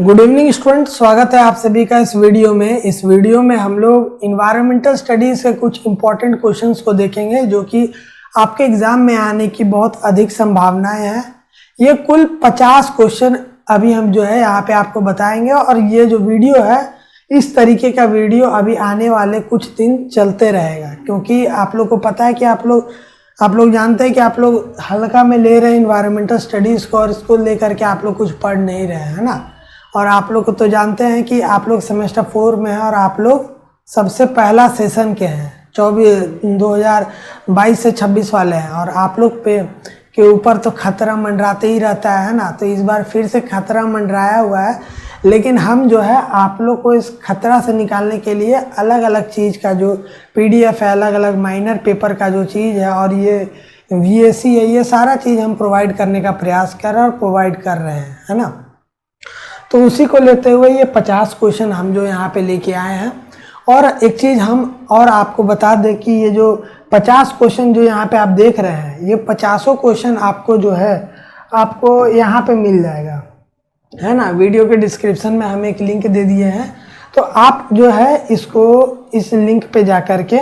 Good evening student, स्वागत है आप सभी का इस वीडियो में। इस वीडियो में हम लोग इन्वायरमेंटल स्टडीज के कुछ इंपॉर्टेंट क्वेश्चंस को देखेंगे जो कि आपके एग्जाम में आने की बहुत अधिक संभावनाएं हैं। ये कुल 50 क्वेश्चन अभी हम जो है यहाँ पे आपको बताएंगे और ये जो वीडियो है इस तरीके का वीडियो अभी आने वाले कुछ दिन चलते रहेगा, क्योंकि आप लोग को पता है कि आप लोग जानते हैं कि आप लोग हल्का में ले रहे हैं इन्वायरमेंटल स्टडीज़ को और इसको लेकर के आप लोग कुछ पढ़ नहीं रहे हैं, है ना। और आप लोग को तो जानते हैं कि आप लोग सेमेस्टर 4 में हैं और आप लोग सबसे पहला सेशन के हैं, 2022 से 26 वाले हैं। और आप लोग पे के ऊपर तो खतरा मंडराते ही रहता है ना। तो इस बार फिर से खतरा मंडराया हुआ है, लेकिन हम जो है आप लोग को इस खतरा से निकालने के लिए अलग अलग चीज़ का जो PDF है, अलग अलग माइनर पेपर का जो चीज़ है और ये VAC है, ये सारा चीज़ हम प्रोवाइड करने का प्रयास कर रहे हैं और प्रोवाइड कर रहे हैं, है ना। तो उसी को लेते हुए ये 50 क्वेश्चन हम जो यहाँ पे लेके आए हैं। और एक चीज़ हम और आपको बता दें कि ये जो 50 क्वेश्चन जो यहाँ पे आप देख रहे हैं, ये 50 क्वेश्चन आपको जो है आपको यहाँ पे मिल जाएगा, है ना। वीडियो के डिस्क्रिप्शन में हम एक लिंक दे दिए हैं, तो आप जो है इसको इस लिंक पे जा कर के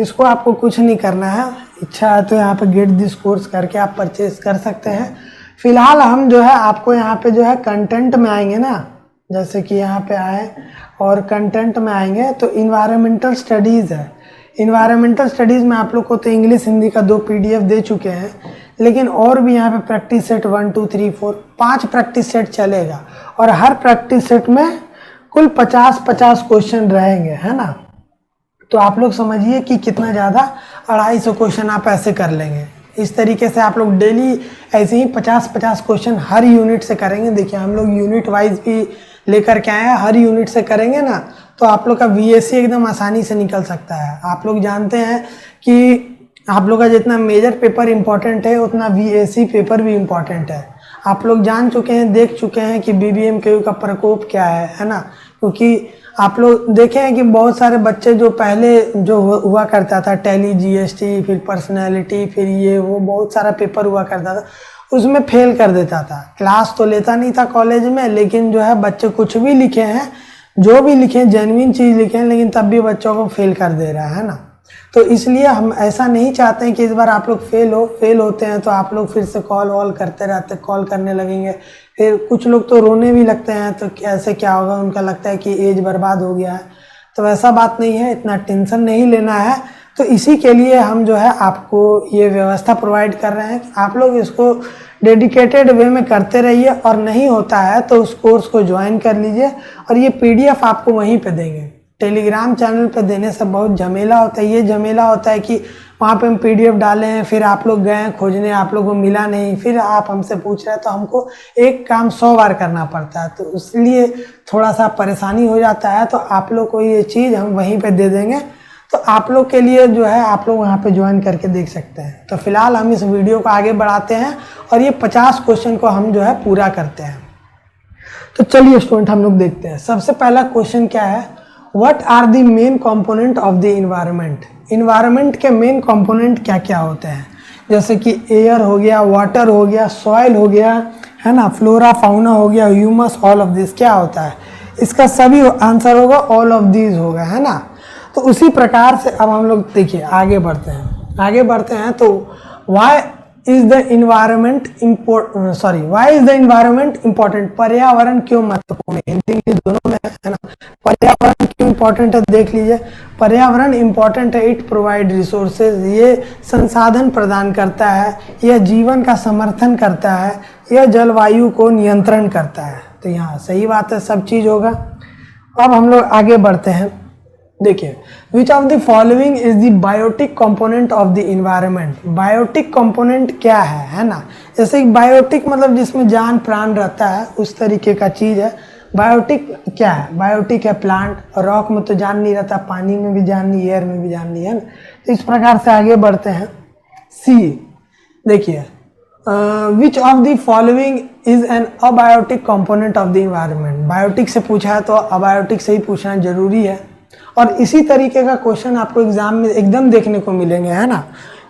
इसको आपको कुछ नहीं करना है। इच्छा है तो यहाँ पे गेट दिस कोर्स करके आप परचेज कर सकते हैं। फिलहाल हम जो है आपको यहाँ पे जो है कंटेंट में आएंगे ना, जैसे कि यहाँ पे आए और कंटेंट में आएंगे तो इन्वायरमेंटल स्टडीज़ है। इन्वायरमेंटल स्टडीज़ में आप लोग को तो इंग्लिश हिंदी का 2 PDF दे चुके हैं, लेकिन और भी यहाँ पे प्रैक्टिस सेट 1 2 3 4 5 प्रैक्टिस सेट चलेगा और हर प्रैक्टिस सेट में कुल 50 क्वेश्चन रहेंगे, है ना। तो आप लोग समझिए कि कितना ज़्यादा 250 क्वेश्चन आप ऐसे कर लेंगे। इस तरीके से आप लोग डेली ऐसे ही 50 क्वेश्चन हर यूनिट से करेंगे। देखिए हम लोग यूनिट वाइज भी लेकर के आए हैं, हर यूनिट से करेंगे ना तो आप लोग का VAC एकदम आसानी से निकल सकता है। आप लोग जानते हैं कि आप लोग का जितना मेजर पेपर इम्पॉर्टेंट है उतना VAC पेपर भी इम्पॉर्टेंट है। आप लोग जान चुके हैं, देख चुके हैं कि BBMKU का प्रकोप क्या है ना। क्योंकि आप लोग देखे हैं कि बहुत सारे बच्चे जो पहले जो हुआ करता था टैली GST, फिर पर्सनैलिटी, फिर ये वो बहुत सारा पेपर हुआ करता था, उसमें फेल कर देता था। क्लास तो लेता नहीं था कॉलेज में, लेकिन जो है बच्चे कुछ भी लिखे हैं, जो भी लिखे जेन्युइन चीज़ लिखे हैं, लेकिन तब भी बच्चों को फेल कर दे रहा है ना। तो इसलिए हम ऐसा नहीं चाहते हैं कि इस बार आप लोग फेल होते हैं तो आप लोग फिर से कॉल करते रहते, कॉल करने लगेंगे। फिर कुछ लोग तो रोने भी लगते हैं, तो कैसे क्या होगा, उनका लगता है कि एज बर्बाद हो गया है। तो वैसा बात नहीं है, इतना टेंशन नहीं लेना है। तो इसी के लिए हम जो है आपको ये व्यवस्था प्रोवाइड कर रहे हैं कि आप लोग इसको डेडिकेटेड वे में करते रहिए और नहीं होता है तो उस कोर्स को ज्वाइन कर लीजिए। और ये PDF आपको वहीं पे देंगे। टेलीग्राम चैनल पे देने से बहुत झमेला होता है। ये झमेला होता है कि वहाँ पे हम PDF डाले हैं, फिर आप लोग गए खोजने, आप लोगों को मिला नहीं, फिर आप हमसे पूछ रहे हैं, तो हमको एक काम 100 बार करना पड़ता है। तो इसलिए थोड़ा सा परेशानी हो जाता है। तो आप लोग को ये चीज़ हम वहीं पे दे देंगे, तो आप लोग के लिए जो है आप लोग वहाँ पे ज्वाइन करके देख सकते हैं। तो फिलहाल हम इस वीडियो को आगे बढ़ाते हैं और ये 50 क्वेश्चन को हम जो है पूरा करते हैं। तो चलिए स्टूडेंट हम लोग देखते हैं। सबसे पहला क्वेश्चन क्या है, what are the main component of the environment. Environment के मेन कंपोनेंट क्या क्या होते हैं, जैसे कि एयर हो गया, वाटर हो गया, सॉइल हो गया, है ना, फ्लोरा फाउना हो गया, ह्यूमस, ऑल ऑफ दिस क्या होता है। इसका सभी आंसर होगा ऑल ऑफ दिस होगा, है ना। तो उसी प्रकार से अब हम लोग देखिए आगे बढ़ते हैं। तो why is the environment important, पर्यावरण क्यों महत्वपूर्ण है, हिंदी इंग्लिश दोनों में है ना। पर्यावरण क्यों इम्पोर्टेंट है देख लीजिए। पर्यावरण इम्पोर्टेंट है, इट प्रोवाइड रिसोर्सेज, ये संसाधन प्रदान करता है, यह जीवन का समर्थन करता है, यह जलवायु को नियंत्रण करता है। तो यहाँ सही बात है, सब चीज होगा। अब हम लोग आगे बढ़ते हैं। देखिए, which of the following is the biotic component of the environment. Biotic component क्या है ना। जैसे बायोटिक मतलब जिसमें जान प्राण रहता है, उस तरीके का चीज है। बायोटिक क्या है, बायोटिक है प्लांट, रॉक में तो जान नहीं रहता, पानी में भी जान नहीं, एयर में भी जान नहीं, है ना। तो इस प्रकार से आगे बढ़ते हैं। सी देखिए, which of the following is an abiotic component of the environment. Biotic से पूछा है तो अबायोटिक से ही पूछना जरूरी है। और इसी तरीके का क्वेश्चन आपको एग्जाम में एकदम देखने को मिलेंगे, है ना।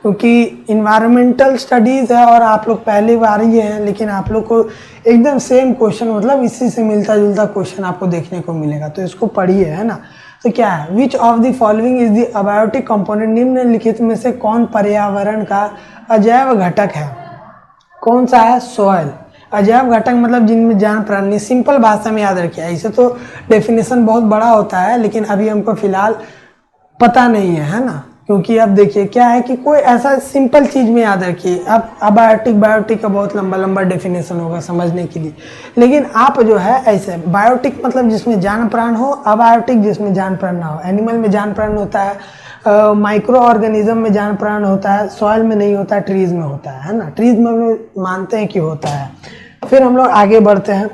क्योंकि इन्वायरमेंटल स्टडीज़ है और आप लोग पहली बार ही हैं, लेकिन आप लोग को एकदम सेम क्वेश्चन मतलब इसी से मिलता जुलता क्वेश्चन आपको देखने को मिलेगा, तो इसको पढ़िए, है ना। तो क्या है, विच of the following is the abiotic component, निम्नलिखित में से कौन पर्यावरण का अजैव घटक है। कौन सा है, सॉइल। अजैव घटक मतलब जिनमें जान प्राणी, सिंपल भाषा में याद रखिए, ऐसे तो डेफिनेशन बहुत बड़ा होता है, लेकिन अभी हमको फिलहाल पता नहीं है ना, क्योंकि अब देखिए क्या है कि कोई ऐसा सिंपल चीज़ में याद रखिए। अब अबायोटिक बायोटिक का बहुत लंबा लंबा डेफिनेशन होगा समझने के लिए, लेकिन आप जो है ऐसे, बायोटिक मतलब जिसमें जान प्राण हो, अबायोटिक जिसमें जान प्राण ना हो। एनिमल में जान प्राण होता है, माइक्रो ऑर्गेनिज्म में जान प्राण होता है, सॉइल में नहीं होता है, ट्रीज में होता है ना। ट्रीज में हम लोग मानते हैं कि होता है। फिर हम लोग आगे बढ़ते हैं,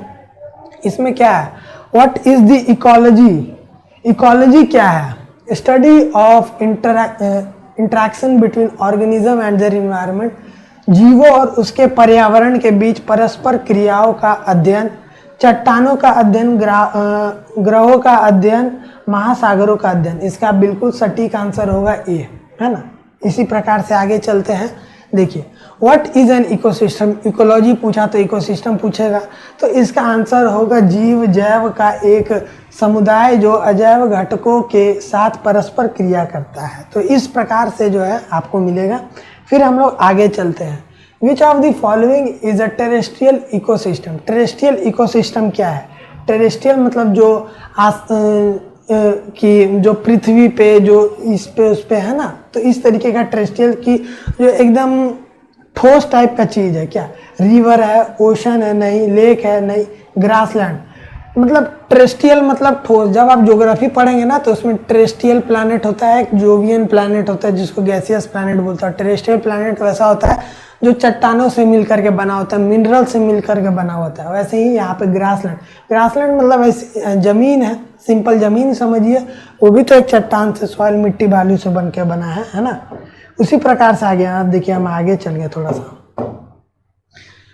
इसमें क्या है, what is the ecology. Ecology क्या है, study of interaction between organism and their environment, जीवों और उसके पर्यावरण के बीच परस्पर क्रियाओं का अध्ययन, चट्टानों का अध्ययन, ग्रहों का अध्ययन, महासागरों का अध्ययन। इसका बिल्कुल सटीक आंसर होगा ए, है ना। इसी प्रकार से आगे चलते हैं, देखिए what is an ecosystem. Ecology पूछा तो इकोसिस्टम पूछेगा, तो इसका आंसर होगा जीव जैव का एक समुदाय जो अजैव घटकों के साथ परस्पर क्रिया करता है। तो इस प्रकार से जो है आपको मिलेगा। फिर हम लोग आगे चलते हैं, which of the following is a terrestrial ecosystem. Terrestrial ecosystem क्या है, टेरेस्ट्रियल मतलब जो कि जो पृथ्वी पे जो इस पे उस पे है ना, तो इस तरीके का टेरेस्ट्रियल की जो एकदम ठोस टाइप का चीज़ है। क्या, रिवर है, ओशन है नहीं, लेक है नहीं, ग्रासलैंड। मतलब टेरेस्ट्रियल मतलब ठोस। जब आप ज्योग्राफी पढ़ेंगे ना तो उसमें टेरेस्ट्रियल प्लैनेट होता है, एक जोवियन प्लैनेट होता है जिसको गैसियस प्लैनेट बोलता है। टेरेस्ट्रियल प्लैनेट वैसा होता है जो चट्टानों से मिल करके बना होता है, मिनरल से मिल करके बना होता है। वैसे ही यहाँ पे ग्रासलैंड, ग्रासलैंड मतलब ऐसी ज़मीन है, सिंपल ज़मीन समझिए, वो भी तो एक चट्टान से, सॉइल मिट्टी बालू से बन के बना है ना। उसी प्रकार से आगे आप देखिए, हम आगे चल गए थोड़ा सा,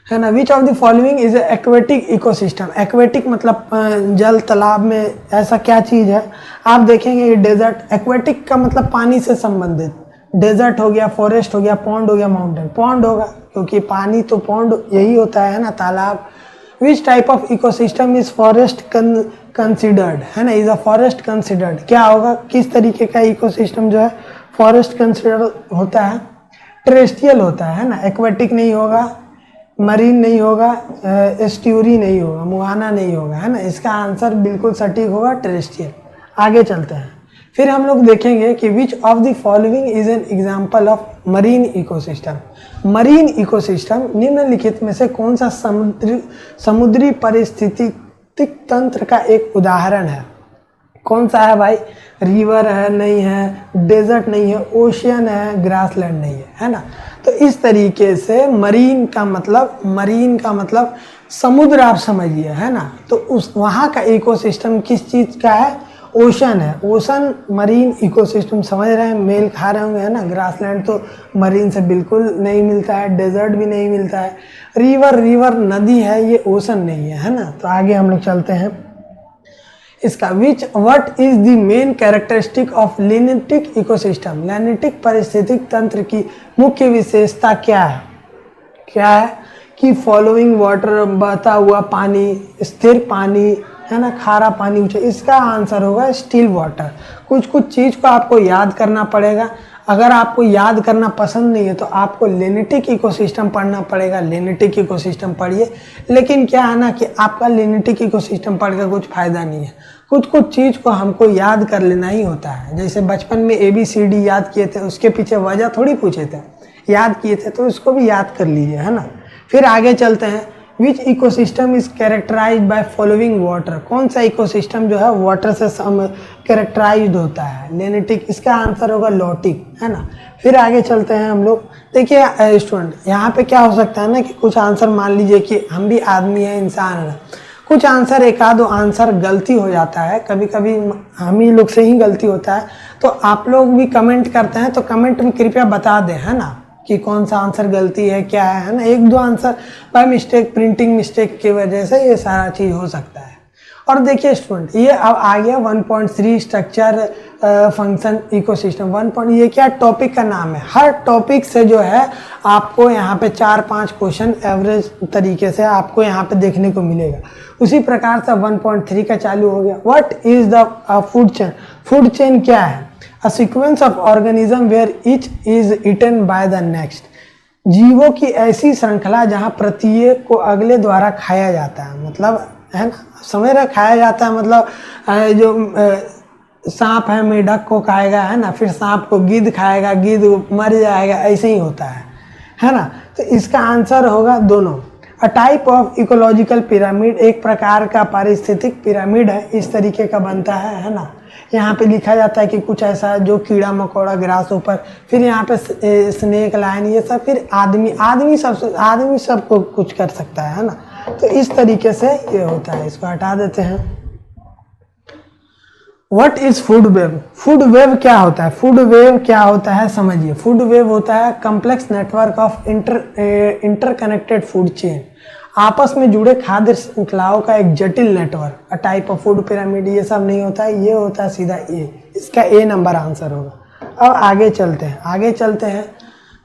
है ना। विच of the following is aquatic ecosystem. Aquatic मतलब जल तालाब में, ऐसा क्या चीज़ है। आप देखेंगे डेजर्ट, एक्वेटिक का मतलब पानी से संबंधित, डेजर्ट हो गया, फॉरेस्ट हो गया, पॉन्ड हो गया, माउंटेन। पॉन्ड होगा क्योंकि पानी तो पॉन्ड यही होता है ना, तालाब। Which type of ecosystem is forest considered, है ना, इज अ फॉरेस्ट कंसिडर्ड। क्या होगा, किस तरीके का इकोसिस्टम जो है फॉरेस्ट कंसिडर होता है, टेरेस्ट्रियल होता है ना। एक्वेटिक नहीं होगा, मरीन नहीं होगा, एस्ट्यूरी नहीं होगा, मुहाना नहीं होगा, है ना। इसका आंसर बिल्कुल सटीक होगा टेरेस्ट्रियल। आगे चलते हैं, फिर हम लोग देखेंगे कि विच of the following is an example of marine ecosystem. Marine ecosystem निम्नलिखित में से कौन सा समुद्री पारिस्थितिक तंत्र का एक उदाहरण है। कौन सा है भाई, रिवर है नहीं है, डेजर्ट नहीं है, ओशियन है, ग्रासलैंड नहीं है ना। तो इस तरीके से मरीन का मतलब समुद्र आप समझिए, है ना। तो उस वहाँ का इकोसिस्टम किस चीज़ का है, ओशन है। ओशन मरीन इकोसिस्टम समझ रहे हैं, मेल खा रहे होंगे, है ना। ग्रासलैंड तो मरीन से बिल्कुल नहीं मिलता है, डेजर्ट भी नहीं मिलता है। रिवर नदी है, ये ओशन नहीं है ना। तो आगे हम लोग चलते हैं, इसका what is the main characteristic of lentic ecosystem. Lentic पारिस्थितिक तंत्र की मुख्य विशेषता क्या है कि फॉलोइंग वाटर, बहता हुआ पानी, स्थिर पानी, है ना, खारा पानी, ऊंचा। इसका आंसर होगा स्टिल वाटर। कुछ चीज़ को आपको याद करना पड़ेगा। अगर आपको याद करना पसंद नहीं है तो आपको लैनिटिक इकोसिस्टम पढ़ना पड़ेगा। लैनिटिक इकोसिस्टम पढ़िए, लेकिन क्या है ना कि आपका लैनिटिक इकोसिस्टम पढ़ कर कुछ फ़ायदा नहीं है। कुछ चीज़ को हमको याद कर लेना ही होता है। जैसे बचपन में ABCD याद किए थे, उसके पीछे वजह थोड़ी पूछे थे, याद किए थे, तो इसको भी याद कर लीजिए, है ना। फिर आगे चलते हैं, which ecosystem is characterize by following water. कौन सा इकोसिस्टम जो है वाटर से कैरेक्टराइज होता है, लैनिटिक। इसका आंसर होगा लॉटिक, है ना। फिर आगे चलते हैं हम लोग, देखिए स्टूडेंट, यहाँ पे क्या हो सकता है ना कि कुछ आंसर, मान लीजिए कि हम भी आदमी हैं, इंसान है, कुछ आंसर, एक आध आंसर गलती हो जाता है, कभी कभी हम ही लोग से ही गलती होता है। तो आप लोग भी कमेंट करते हैं, तो कमेंट में कृपया बता दें, है ना, कि कौन सा आंसर गलती है, क्या है ना। एक दो answer by mistake, printing mistake की वजह से ये सारा चीज़ हो सकता है। और देखिए स्टूडेंट, ये अब आ गया 1.3 स्ट्रक्चर फंक्शन इकोसिस्टम 1 पॉइंट, ये क्या टॉपिक का नाम है। हर टॉपिक से जो है आपको यहाँ पे 4-5 क्वेश्चन एवरेज तरीके से आपको यहाँ पे देखने को मिलेगा। उसी प्रकार से 1.3 का चालू हो गया। What is the food chain. Food chain क्या है? A sequence of organism where each is eaten by the next. जीवों की ऐसी श्रृंखला जहाँ प्रत्येक को अगले द्वारा खाया जाता है, मतलब है ना, समझ रहे, खाया जाता है मतलब जो सांप है मेढक को खाएगा, है ना, फिर सांप को गिद्ध खाएगा, गिद्ध मर जाएगा, ऐसे ही होता है ना। तो इसका आंसर होगा दोनों। A type of ecological pyramid, एक प्रकार का पारिस्थितिक पिरामिड है, इस तरीके का बनता है ना। यहाँ पे लिखा जाता है कि कुछ ऐसा जो कीड़ा मकोड़ा, ग्रास ऊपर, फिर यहाँ पे स्नेक लाइन, ये सब, फिर आदमी सबको कुछ कर सकता है ना। तो इस तरीके से ये होता है। इसको हटा देते हैं। What is food web. Food web क्या होता है? फूड वेव क्या होता है समझिए। फूड वेव होता है complex network of interconnected food chain, आपस में जुड़े खाद्य श्रृंखलाओं का एक जटिल network. A type of food pyramid, ये सब नहीं होता है, ये होता है सीधा ए। इसका ए नंबर आंसर होगा। अब आगे चलते हैं।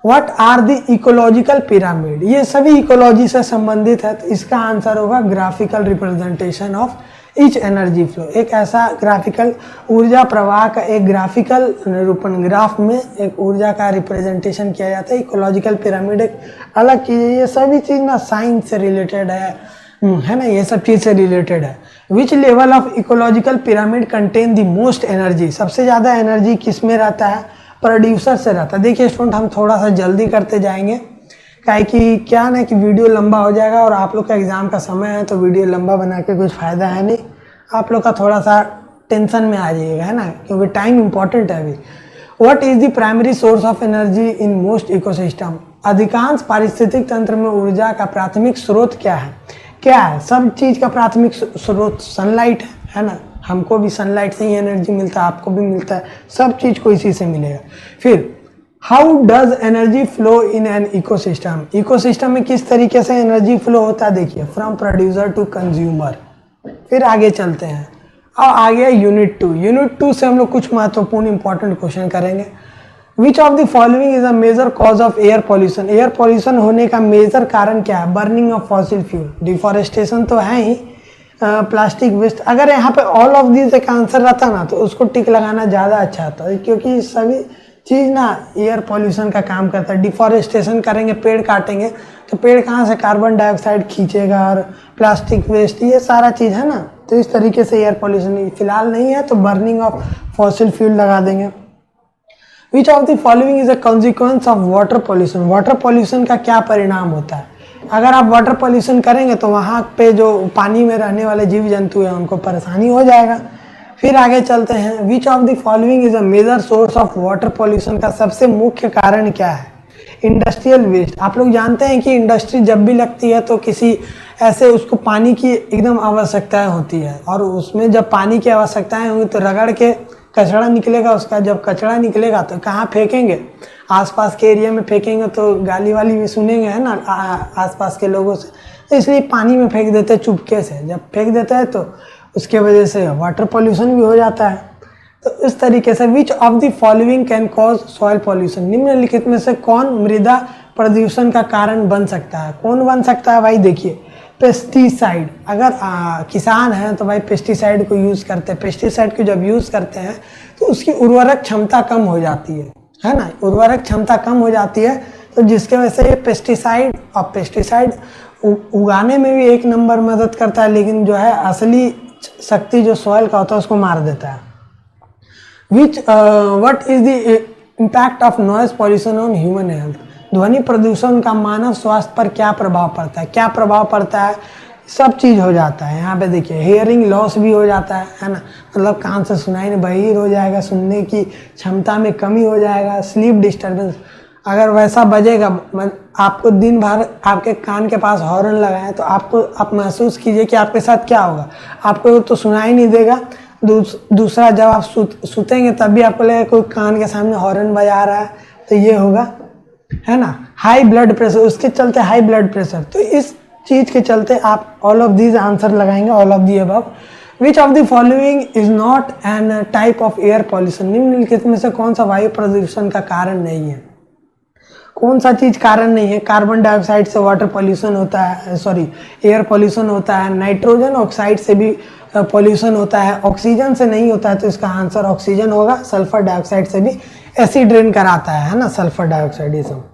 What are the ecological pyramid, ये सभी इकोलॉजी से संबंधित है, तो इसका आंसर होगा graphical representation of each energy flow. एक ऐसा ग्राफिकल ऊर्जा प्रवाह का एक ग्राफिकल निरूपण, ग्राफ में एक ऊर्जा का रिप्रेजेंटेशन किया जाता है। इकोलॉजिकल पिरामिड एक अलग चीज़ है। ये सभी चीज़ ना साइंस से रिलेटेड है ना, ये सब चीज़ से रिलेटेड है। Which level of ecological pyramid contain the most energy, सबसे ज़्यादा एनर्जी किस में रहता है? प्रोड्यूसर से रहता है। देखिए स्टूडेंट, हम थोड़ा सा जल्दी करते जाएंगे, काहे कि क्या ना कि वीडियो लंबा हो जाएगा और आप लोग का एग्ज़ाम का समय है, तो वीडियो लंबा बना के कुछ फ़ायदा है नहीं। आप लोग का थोड़ा सा टेंशन में आ जाइएगा, है ना, क्योंकि टाइम इंपॉर्टेंट है अभी। What is the primary source of energy in most ecosystem, अधिकांश पारिस्थितिक तंत्र में ऊर्जा का प्राथमिक स्रोत क्या है? सब चीज़ का प्राथमिक स्रोत सनलाइट है ना। हमको भी सनलाइट से ही एनर्जी मिलता है, आपको भी मिलता है, सब चीज़ को इसी से मिलेगा। फिर how does energy flow in an ecosystem, ecosystem में किस तरीके से एनर्जी फ्लो होता है? देखिए, फ्रॉम प्रोड्यूसर टू कंज्यूमर। फिर आगे चलते हैं। अब आ गया यूनिट 2। यूनिट 2 से हम लोग कुछ महत्वपूर्ण इंपॉर्टेंट क्वेश्चन करेंगे। Which of the following is a major cause of air pollution, air pollution होने का मेजर कारण क्या है? Burning of fossil fuel, deforestation तो है ही, प्लास्टिक वेस्ट। अगर यहाँ पे ऑल ऑफ दिस एक आंसर रहता ना, तो उसको टिक लगाना ज़्यादा अच्छा होता है, क्योंकि सभी चीज़ ना एयर पॉल्यूशन का काम करता है। डिफॉरेस्टेशन करेंगे, पेड़ काटेंगे, तो पेड़ कहाँ से कार्बन डाइऑक्साइड खींचेगा, और प्लास्टिक वेस्ट, ये सारा चीज़ है ना। तो इस तरीके से एयर पॉल्यूशन फिलहाल नहीं है, तो बर्निंग ऑफ फॉसिल फ्यूल लगा देंगे। विच of the following is a consequence of water pollution, water pollution का क्या परिणाम होता है? अगर आप वाटर पॉल्यूशन करेंगे तो वहाँ पे जो पानी में रहने वाले जीव जंतु हैं उनको परेशानी हो जाएगा। फिर आगे चलते हैं। Which of the following is a major source of water pollution का सबसे मुख्य कारण क्या है? Industrial waste. आप लोग जानते हैं कि इंडस्ट्री जब भी लगती है तो किसी ऐसे उसको पानी की एकदम आवश्यकताएं होती है, और उसमें जब पानी की आवश्यकताएं होंगी तो रगड़ के कचरा निकलेगा उसका। जब कचरा निकलेगा तो कहाँ फेंकेंगे? आसपास के एरिया में फेंकेंगे तो गाली वाली भी सुनेंगे, है ना, आसपास के लोगों से। तो इसलिए पानी में फेंक देते हैं चुपके से। जब फेंक देता है तो उसके वजह से वाटर पॉल्यूशन भी हो जाता है। तो इस तरीके से विच of the following can cause soil pollution, निम्नलिखित में से कौन मृदा प्रदूषण का कारण बन सकता है? कौन बन सकता है भाई? देखिए, पेस्टिसाइड। अगर किसान हैं तो भाई पेस्टिसाइड को यूज़ करते हैं। पेस्टिसाइड को जब यूज़ करते हैं तो उसकी उर्वरक क्षमता कम हो जाती है ना, उर्वरक क्षमता कम हो जाती है, तो जिसके वजह से ये पेस्टिसाइड उगाने में भी एक नंबर मदद करता है, लेकिन जो है असली शक्ति जो सॉइल का होता है उसको मार देता है। What is the impact of noise pollution on human health, ध्वनि प्रदूषण का मानव स्वास्थ्य पर क्या प्रभाव पड़ता है? क्या प्रभाव पड़ता है? सब चीज़ हो जाता है। यहाँ पे देखिए, हियरिंग लॉस भी हो जाता है ना, मतलब कान से सुनाई नहीं, बहिर हो जाएगा, सुनने की क्षमता में कमी हो जाएगा। स्लीप डिस्टर्बेंस, अगर वैसा बजेगा, आपको दिन भर आपके कान के पास हॉर्न लगाए तो आप महसूस कीजिए कि आपके साथ क्या होगा। आपको तो सुनाई नहीं देगा, दूसरा जब आप सुतेंगे तब भी आपको लगेगा कोई कान के सामने हॉर्न बजा रहा है, तो ये होगा, है ना। हाई ब्लड प्रेशर, उसके चलते हाई ब्लड प्रेशर, तो इस चीज़ के चलते आप ऑल ऑफ दीज आंसर लगाएंगे, all of the above. Which of the following is not an type of air pollution, निम्नलिखित में से कौन सा वायु प्रदूषण का कारण नहीं है? कौन सा चीज कारण नहीं है? कार्बन डाइऑक्साइड से वाटर पॉल्यूशन होता है, सॉरी एयर पॉल्यूशन होता है, नाइट्रोजन ऑक्साइड से भी पॉल्यूशन होता है, ऑक्सीजन से नहीं होता है, तो इसका आंसर ऑक्सीजन होगा। सल्फर डाइऑक्साइड से भी एसिड रेन कराता है ना, सल्फर डाइऑक्साइड ये सब।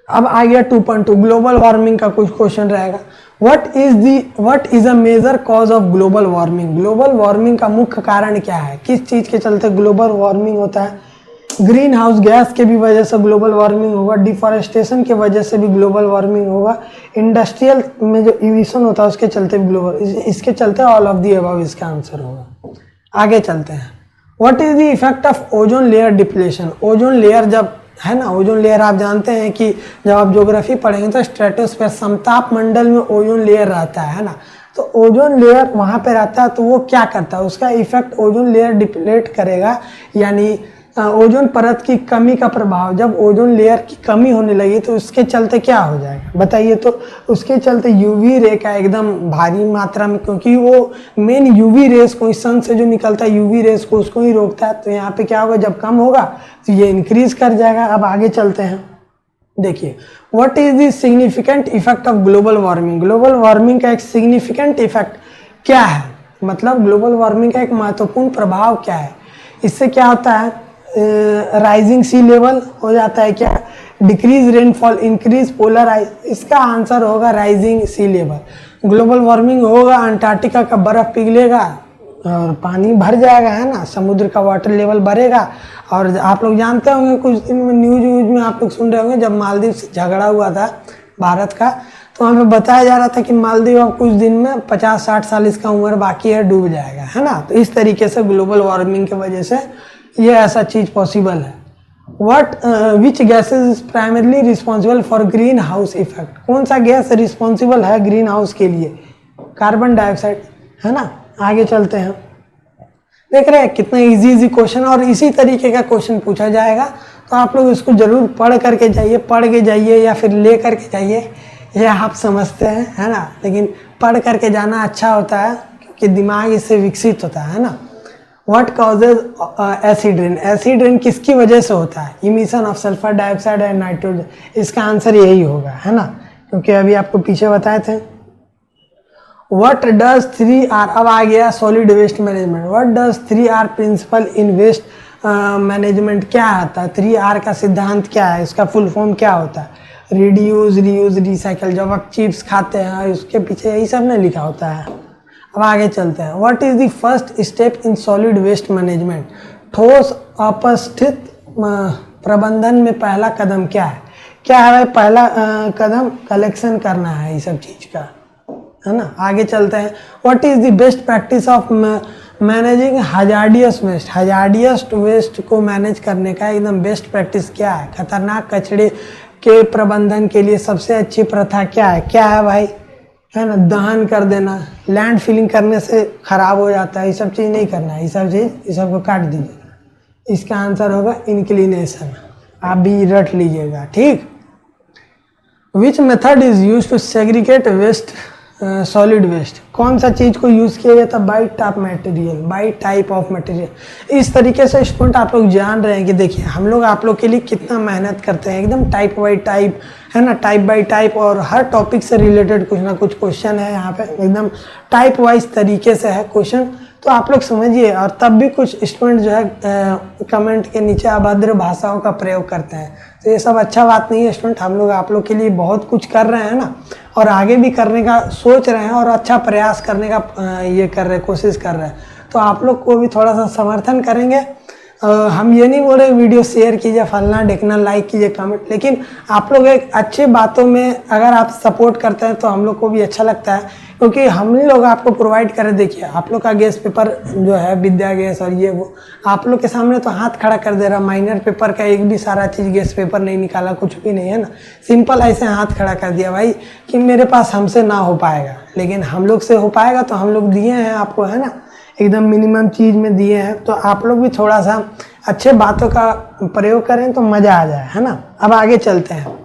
अब आ गया 2.2 ग्लोबल वार्मिंग का कुछ क्वेश्चन रहेगा। What is a major cause of global warming, global warming का मुख्य कारण क्या है? किस चीज के चलते ग्लोबल वार्मिंग होता है? ग्रीन हाउस गैस के भी वजह से ग्लोबल वार्मिंग होगा, डिफॉरेस्टेशन के वजह से भी ग्लोबल वार्मिंग होगा, इंडस्ट्रियल में जो इमिशन होता है उसके चलते भी ग्लोबल, इसके चलते ऑल ऑफ दी अबव इसका आंसर होगा। आगे चलते हैं। What is the effect of ozone layer depletion, ozone layer जब है ना, ओजोन लेयर आप जानते हैं कि जब आप ज्योग्राफी पढ़ेंगे तो स्ट्रेटोस्फीयर समताप मंडल में ओजोन लेयर रहता है ना, तो ओजोन लेयर वहाँ पे रहता है, तो वो क्या करता है, उसका इफेक्ट ओजोन लेयर डिप्लेट करेगा, यानी ओजोन परत की कमी का प्रभाव। जब ओजोन लेयर की कमी होने लगी तो उसके चलते क्या हो जाएगा बताइए? तो उसके चलते यूवी रे का एकदम भारी मात्रा में, क्योंकि वो मेन यूवी रेस को, इस सन से जो निकलता है यूवी रेस को, उसको ही रोकता है, तो यहाँ पे क्या होगा, जब कम होगा तो ये इंक्रीज कर जाएगा। अब आगे चलते हैं, देखिए what is the significant effect of global warming, global warming का एक सिग्निफिकेंट इफेक्ट क्या है, मतलब ग्लोबल वार्मिंग का एक महत्वपूर्ण प्रभाव क्या है? इससे क्या होता है, राइजिंग सी लेवल हो जाता है, क्या decrease rainfall, increase polar ice, इसका आंसर होगा rising sea level. Global warming होगा, अंटार्कटिका का बर्फ पिघलेगा और पानी भर जाएगा, है ना, समुद्र का वाटर लेवल बढ़ेगा। और आप लोग जानते होंगे कुछ दिन में न्यूज में आप लोग सुन रहे होंगे, जब मालदीव से झगड़ा हुआ था भारत का, तो वहाँ पे बताया जा रहा था कि मालदीव अब कुछ दिन में 50-60 साल इसका उम्र बाकी है, डूब जाएगा, है ना। तो इस तरीके से ग्लोबल वार्मिंग की वजह से ये ऐसा चीज पॉसिबल है। Which gases is primarily responsible for greenhouse effect, कौन सा गैस रिस्पॉन्सिबल है ग्रीन हाउस के लिए? कार्बन डाइऑक्साइड, है ना। आगे चलते हैं, देख रहे हैं कितना इजी क्वेश्चन, और इसी तरीके का क्वेश्चन पूछा जाएगा, तो आप लोग इसको जरूर पढ़ करके जाइए, पढ़ के जाइए या फिर ले करके जाइए, ये आप समझते हैं, है ना, लेकिन पढ़ करके जाना अच्छा होता है क्योंकि दिमाग इससे विकसित होता है ना। What causes acid rain, acid rain किसकी वजह से होता है? Emission of sulphur dioxide and nitrogen, इसका आंसर यही होगा, है ना, क्योंकि अभी आपको पीछे बताए थे। What does 3R, अब आ गया solid waste management. What does 3R principle in waste management क्या आता है? 3R का सिद्धांत क्या है, इसका फुल फॉर्म क्या होता है? Reduce, reuse, recycle. जब आप चिप्स खाते हैं उसके पीछे यही सब नहीं लिखा होता है। अब आगे चलते हैं। What is the first step in solid waste management, ठोस अपस्थित प्रबंधन में पहला कदम क्या है? क्या है भाई पहला कदम? कलेक्शन करना है ये सब चीज का, है ना। आगे चलते हैं। What is the best practice of managing hazardous waste, hazardous waste को मैनेज करने का एकदम बेस्ट प्रैक्टिस क्या है? खतरनाक कचरे के प्रबंधन के लिए सबसे अच्छी प्रथा क्या है? क्या है भाई, है ना, दहन कर देना, लैंड फिलिंग करने से खराब हो जाता है, ये सब चीज़ नहीं करना है, ये सब चीज़, ये सब को काट दीजिएगा। इसका आंसर होगा इंक्लिनेशन, आप भी रट लीजिएगा, ठीक। Which method is use to segregate waste, solid waste, कौन सा चीज को यूज किया जाता है? By type material, by type of material. इस तरीके से स्टूडेंट आप लोग जान रहे हैं कि देखिए हम लोग आप लोग के लिए कितना मेहनत करते हैं, एकदम टाइप बाई टाइप, है ना, टाइप बाई टाइप, और हर टॉपिक से रिलेटेड कुछ ना कुछ क्वेश्चन है यहाँ पे, एकदम टाइप वाइज तरीके से है क्वेश्चन, तो आप लोग समझिए। और तब भी कुछ स्टूडेंट जो है कमेंट के नीचे अभद्र भाषाओं का प्रयोग करते हैं, तो ये सब अच्छा बात नहीं है स्टूडेंट। हम लोग आप लोग के लिए बहुत कुछ कर रहे हैं ना, और आगे भी करने का सोच रहे हैं, और अच्छा प्रयास करने का ये कर रहे हैं, कोशिश कर रहे हैं, तो आप लोग को भी थोड़ा सा समर्थन करेंगे। हम ये नहीं बोल रहे वीडियो शेयर कीजिए, फलना देखना, लाइक कीजिए, कमेंट, लेकिन आप लोग एक अच्छे बातों में अगर आप सपोर्ट करते हैं तो हम लोग को भी अच्छा लगता है, क्योंकि हम लोग आपको प्रोवाइड करें। देखिए आप लोग का गैस पेपर जो है, विद्या गैस और ये वो, आप लोग के सामने तो हाथ खड़ा कर दे रहा, माइनर पेपर का एक भी सारा चीज़ गैस पेपर नहीं निकाला, कुछ भी नहीं, है ना, सिंपल ऐसे हाथ खड़ा कर दिया भाई कि मेरे पास हमसे ना हो पाएगा, लेकिन हम लोग से हो पाएगा, तो हम लोग दिए हैं आपको, है ना, एकदम मिनिमम चीज़ में दिए हैं, तो आप लोग भी थोड़ा सा अच्छे बातों का प्रयोग करें तो मज़ा आ जाए, है ना। अब आगे चलते हैं।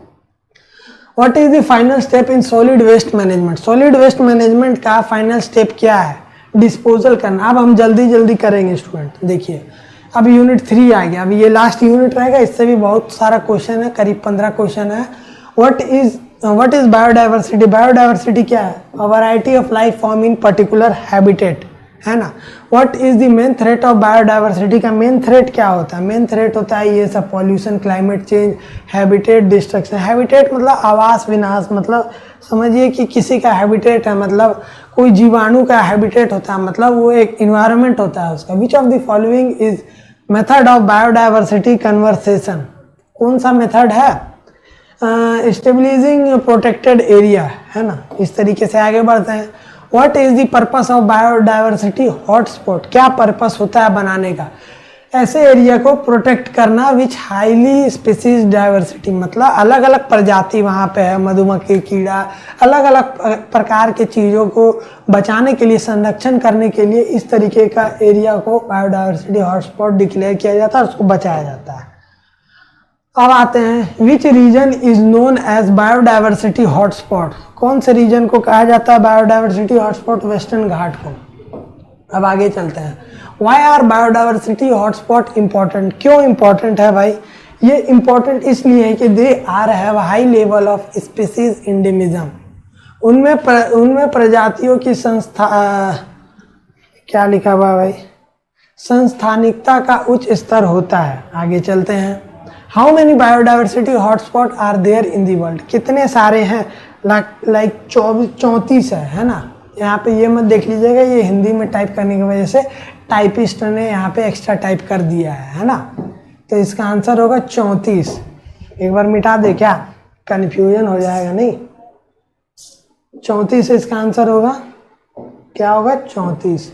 What is the final step in solid waste management, solid waste management का फाइनल स्टेप क्या है? डिस्पोजल करना। अब हम जल्दी जल्दी करेंगे स्टूडेंट, देखिए अब यूनिट 3 आ गया, अब ये लास्ट यूनिट रहेगा, इससे भी बहुत सारा क्वेश्चन है, करीब 15 क्वेश्चन है। What is biodiversity? बायोडाइवर्सिटी क्या है? A variety of life form in particular habitat, है ना। What is the main threat of biodiversity? का मेन थ्रेट क्या होता है? मेन थ्रेट होता है ये सब, pollution, climate change, habitat destruction. Habitat मतलब आवास विनाश, मतलब समझिए कि किसी का हैबिटेट है, मतलब कोई जीवाणु का हैबिटेट होता है, मतलब वो एक इन्वायरमेंट होता है उसका। विच of the following is method of biodiversity conversation? कौन सा मेथड है? स्टेबलाइजिंग प्रोटेक्टेड एरिया, है ना। इस तरीके से आगे बढ़ते हैं। What is the purpose of biodiversity hotspot? क्या पर्पस होता है बनाने का? ऐसे एरिया को प्रोटेक्ट करना विच हाईली स्पीसीज डाइवर्सिटी, मतलब अलग अलग प्रजाति वहाँ पे है, मधुमक्खी, कीड़ा, अलग अलग प्रकार के चीज़ों को बचाने के लिए, संरक्षण करने के लिए इस तरीके का एरिया को बायोडाइवर्सिटी हॉटस्पॉट डिक्लेयर किया जाता है, उसको बचाया जाता है। अब आते हैं, which region is known as biodiversity hotspot? कौन से रीजन को कहा जाता है बायोडाइवर्सिटी हॉटस्पॉट? वेस्टर्न घाट को। अब आगे चलते हैं। Why are biodiversity hotspot important? क्यों इम्पॉर्टेंट है भाई? ये इम्पॉर्टेंट इसलिए है कि they are have high level of species endemism. उनमें प्रजातियों की क्या लिखा हुआ भाई? संस्थानिकता का उच्च स्तर होता है। आगे चलते हैं। How many biodiversity hotspot are there in the world? कितने सारे हैं? लाइक 34 है ना। यहाँ पे ये मत देख लीजिएगा, ये हिंदी में टाइप करने की वजह से टाइपिस्ट ने यहाँ पे एक्स्ट्रा टाइप कर दिया है ना। तो इसका आंसर होगा 34। एक बार मिटा दे, क्या कन्फ्यूजन हो जाएगा? नहीं, 34 इसका आंसर होगा। क्या होगा? 34।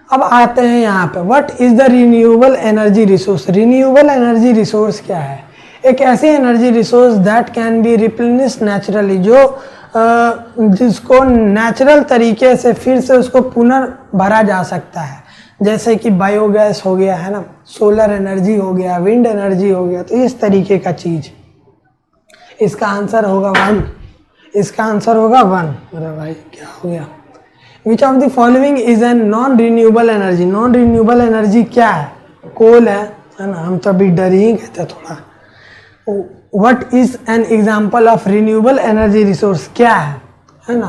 अब आते हैं यहाँ पे, what is the renewable energy resource? Renewable energy resource क्या है? एक ऐसी energy resource that can be replenish naturally, जो जिसको नेचुरल तरीके से फिर से उसको पुनर्भरा जा सकता है, जैसे कि बायोगैस हो गया, है ना, सोलर एनर्जी हो गया, विंड एनर्जी हो गया, तो इस तरीके का चीज। इसका आंसर होगा 1। इसका आंसर होगा 1। अरे भाई क्या हो गया? विच of the following is N non renewable energy? Non renewable energy क्या है? कोल है ना। हम तो अभी डर ही कहते थोड़ा। What is an example of renewable energy resource? क्या है ना,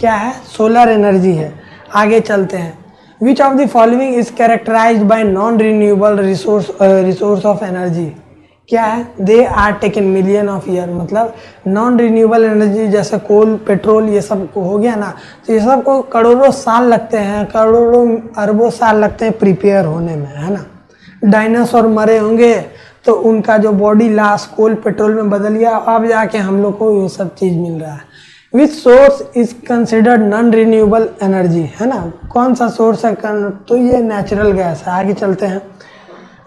क्या है? सोलर एनर्जी है। आगे चलते हैं। Which of the following is characterized by non renewable resource of energy? क्या है? They are taken million of year, मतलब नॉन रिन्यूएबल एनर्जी जैसे कोल, पेट्रोल, ये सब को हो गया ना, तो ये सब को करोड़ों साल लगते हैं, करोड़ों अरबों साल लगते हैं प्रिपेयर होने में, है ना। डायनासोर मरे होंगे तो उनका जो बॉडी लास्ट कोल पेट्रोल में बदल गया, अब जाके हम लोग को ये सब चीज़ मिल रहा है। Which source is considered non renewable energy? है ना, कौन सा सोर्स है? तो ये नेचुरल गैस है। आगे चलते हैं।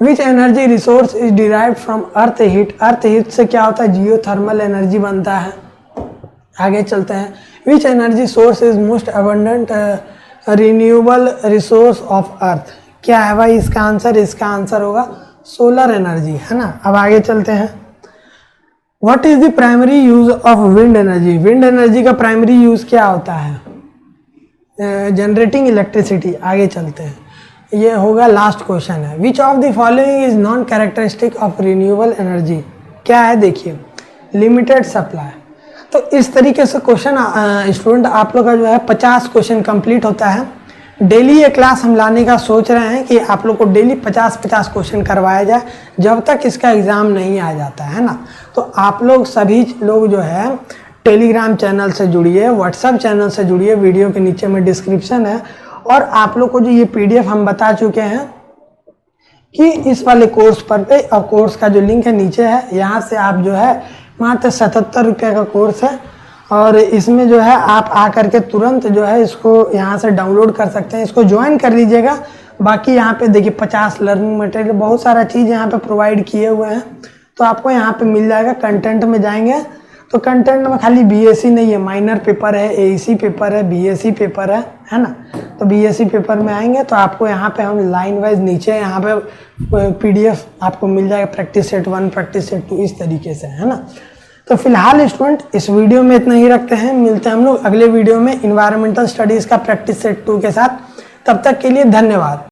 Which energy resource is derived from earth heat? Earth heat से क्या होता है? जियोथर्मल एनर्जी बनता है। आगे चलते हैं। Which energy source is most abundant renewable resource of earth? क्या है भाई इसका आंसर? इसका आंसर होगा सोलर एनर्जी, है ना। अब आगे चलते हैं। What is the primary use of wind energy? Wind energy का प्राइमरी यूज क्या होता है? Generating electricity. आगे चलते हैं, ये होगा लास्ट क्वेश्चन है। विच of the following is non characteristic of renewable energy? क्या है? देखिए, लिमिटेड सप्लाई। तो इस तरीके से क्वेश्चन स्टूडेंट आप लोग का जो है 50 क्वेश्चन कंप्लीट होता है। डेली ये क्लास हम लाने का सोच रहे हैं कि आप लोग को डेली 50-50 क्वेश्चन करवाया जाए जब तक इसका एग्ज़ाम नहीं आ जाता है ना। तो आप लोग सभी लोग जो है टेलीग्राम चैनल से जुड़िए, व्हाट्सएप चैनल से जुड़िए, वीडियो के नीचे में डिस्क्रिप्शन है। और आप लोग को जो ये PDF हम बता चुके हैं कि इस वाले कोर्स पर पे, और कोर्स का जो लिंक है नीचे है, यहाँ से आप जो है मात्र 77 रुपये का कोर्स है, और इसमें जो है आप आकर के तुरंत जो है इसको यहाँ से डाउनलोड कर सकते हैं, इसको ज्वाइन कर लीजिएगा। बाकी यहाँ पे देखिए 50 लर्निंग मटेरियल, बहुत सारा चीज़ यहाँ पे प्रोवाइड किए हुए हैं, तो आपको यहाँ पे मिल जाएगा। कंटेंट में जाएंगे तो कंटेंट में खाली BSc नहीं है, माइनर पेपर है, AEC पेपर है, BSc पेपर है ना। तो BSc पेपर में आएंगे तो आपको यहाँ पे हम लाइन वाइज नीचे यहाँ पे PDF आपको मिल जाएगा, प्रैक्टिस सेट 1, प्रैक्टिस सेट 2, इस तरीके से, है ना। तो फिलहाल स्टूडेंट इस वीडियो में इतना ही रखते हैं, मिलते हैं हम लोग अगले वीडियो में इन्वायरमेंटल स्टडीज़ का प्रैक्टिस सेट 2 के साथ। तब तक के लिए धन्यवाद।